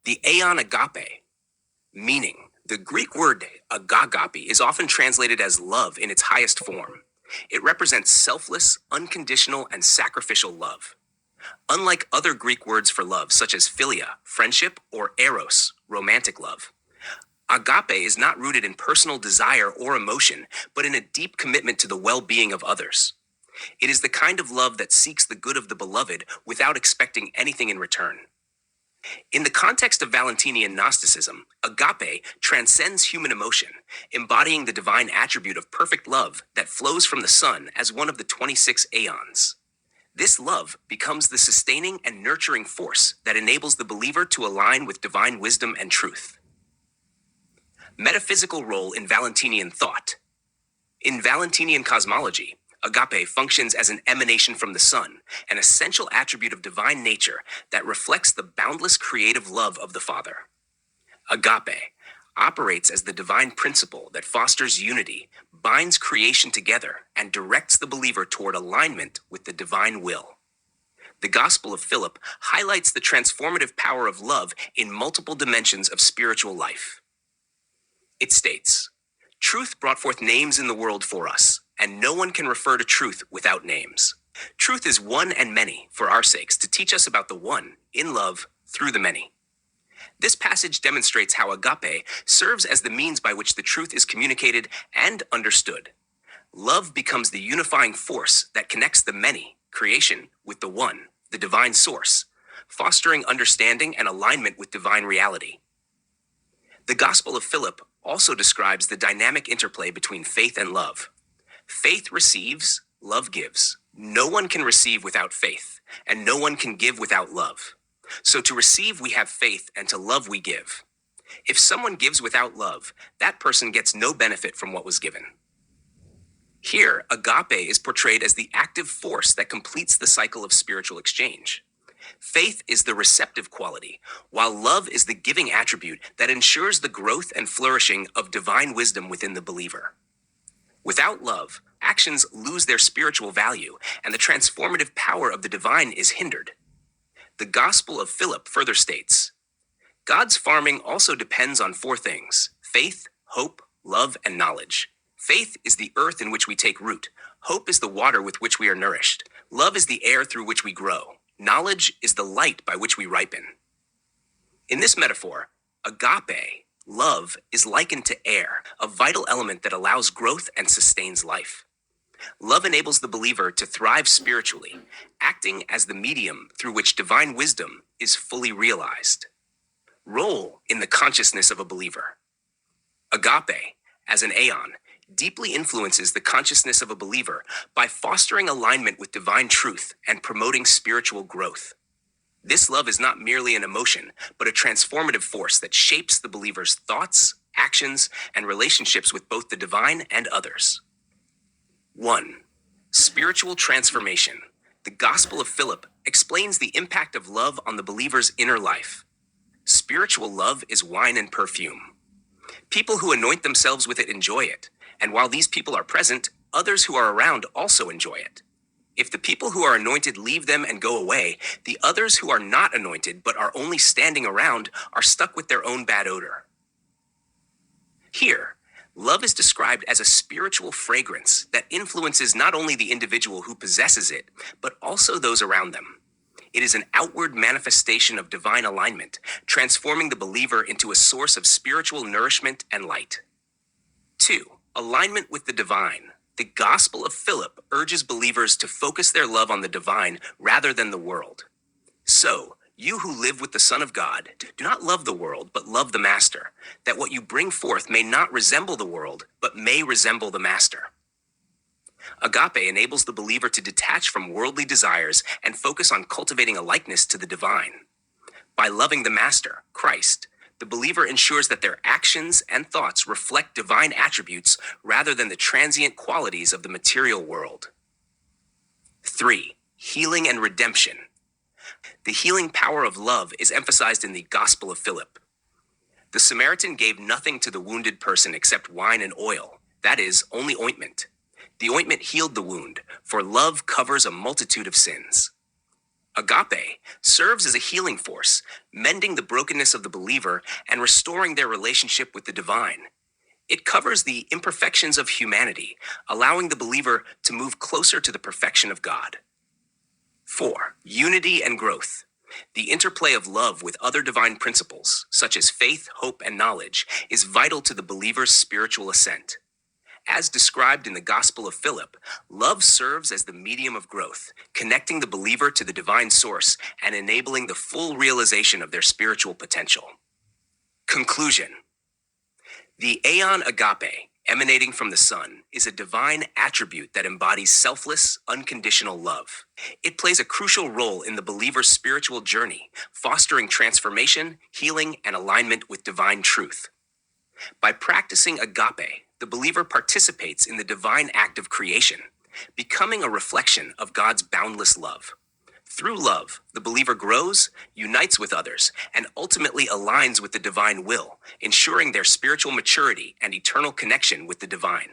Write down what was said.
The Aeon Agape, meaning the Greek word agape is often translated as love in its highest form. It represents selfless, unconditional, and sacrificial love. Unlike other Greek words for love, such as philia, friendship, or eros, romantic love, agape is not rooted in personal desire or emotion, but in a deep commitment to the well-being of others. It is the kind of love that seeks the good of the beloved without expecting anything in return. In the context of Valentinian Gnosticism, agape transcends human emotion, embodying the divine attribute of perfect love that flows from the Son as one of the 26 aeons. This love becomes the sustaining and nurturing force that enables the believer to align with divine wisdom and truth. Metaphysical role in Valentinian thought. In Valentinian cosmology, agape functions as an emanation from the Son, an essential attribute of divine nature that reflects the boundless creative love of the Father. Agape operates as the divine principle that fosters unity, binds creation together, and directs the believer toward alignment with the divine will. The Gospel of Philip highlights the transformative power of love in multiple dimensions of spiritual life. It states, "Truth brought forth names in the world for us, and no one can refer to truth without names. Truth is one and many for our sakes to teach us about the one, in love, through the many." This passage demonstrates how agape serves as the means by which the truth is communicated and understood. Love becomes the unifying force that connects the many, creation, with the one, the divine source, fostering understanding and alignment with divine reality. The Gospel of Philip also describes the dynamic interplay between faith and love. Faith receives, love gives. No one can receive without faith, and no one can give without love. So to receive, we have faith, and to love, we give. If someone gives without love, that person gets no benefit from what was given. Here, agape is portrayed as the active force that completes the cycle of spiritual exchange. Faith is the receptive quality, while love is the giving attribute that ensures the growth and flourishing of divine wisdom within the believer. Without love, actions lose their spiritual value, and the transformative power of the divine is hindered. The Gospel of Philip further states, "God's farming also depends on four things: faith, hope, love, and knowledge. Faith is the earth in which we take root. Hope is the water with which we are nourished. Love is the air through which we grow. Knowledge is the light by which we ripen." In this metaphor, agape, love, is likened to air, a vital element that allows growth and sustains life. Love enables the believer to thrive spiritually, acting as the medium through which divine wisdom is fully realized. Role in the consciousness of a believer. Agape, as an aeon, deeply influences the consciousness of a believer by fostering alignment with divine truth and promoting spiritual growth. This love is not merely an emotion, but a transformative force that shapes the believer's thoughts, actions, and relationships with both the divine and others. 1. Spiritual transformation. The Gospel of Philip explains the impact of love on the believer's inner life. Spiritual love is wine and perfume. People who anoint themselves with it enjoy it, and while these people are present, others who are around also enjoy it. If the people who are anointed leave them and go away, the others who are not anointed but are only standing around are stuck with their own bad odor. Here, love is described as a spiritual fragrance that influences not only the individual who possesses it, but also those around them. It is an outward manifestation of divine alignment, transforming the believer into a source of spiritual nourishment and light. 2. Alignment with the divine. The Gospel of Philip urges believers to focus their love on the divine rather than the world. So, you who live with the Son of God, do not love the world, but love the Master, that what you bring forth may not resemble the world, but may resemble the Master. Agape enables the believer to detach from worldly desires and focus on cultivating a likeness to the divine. By loving the Master, Christ, the believer ensures that their actions and thoughts reflect divine attributes rather than the transient qualities of the material world. 3. Healing and redemption. The healing power of love is emphasized in the Gospel of Philip. The Samaritan gave nothing to the wounded person except wine and oil, that is, only ointment. The ointment healed the wound, for love covers a multitude of sins. Agape serves as a healing force, mending the brokenness of the believer and restoring their relationship with the divine. It covers the imperfections of humanity, allowing the believer to move closer to the perfection of God. 4. Unity and growth. The interplay of love with other divine principles, such as faith, hope, and knowledge, is vital to the believer's spiritual ascent. As described in the Gospel of Philip, love serves as the medium of growth, connecting the believer to the divine source and enabling the full realization of their spiritual potential. Conclusion. The Aeon Agape, emanating from the Son, is a divine attribute that embodies selfless, unconditional love. It plays a crucial role in the believer's spiritual journey, fostering transformation, healing, and alignment with divine truth. By practicing agape, the believer participates in the divine act of creation, becoming a reflection of God's boundless love. Through love, the believer grows, unites with others, and ultimately aligns with the divine will, ensuring their spiritual maturity and eternal connection with the divine.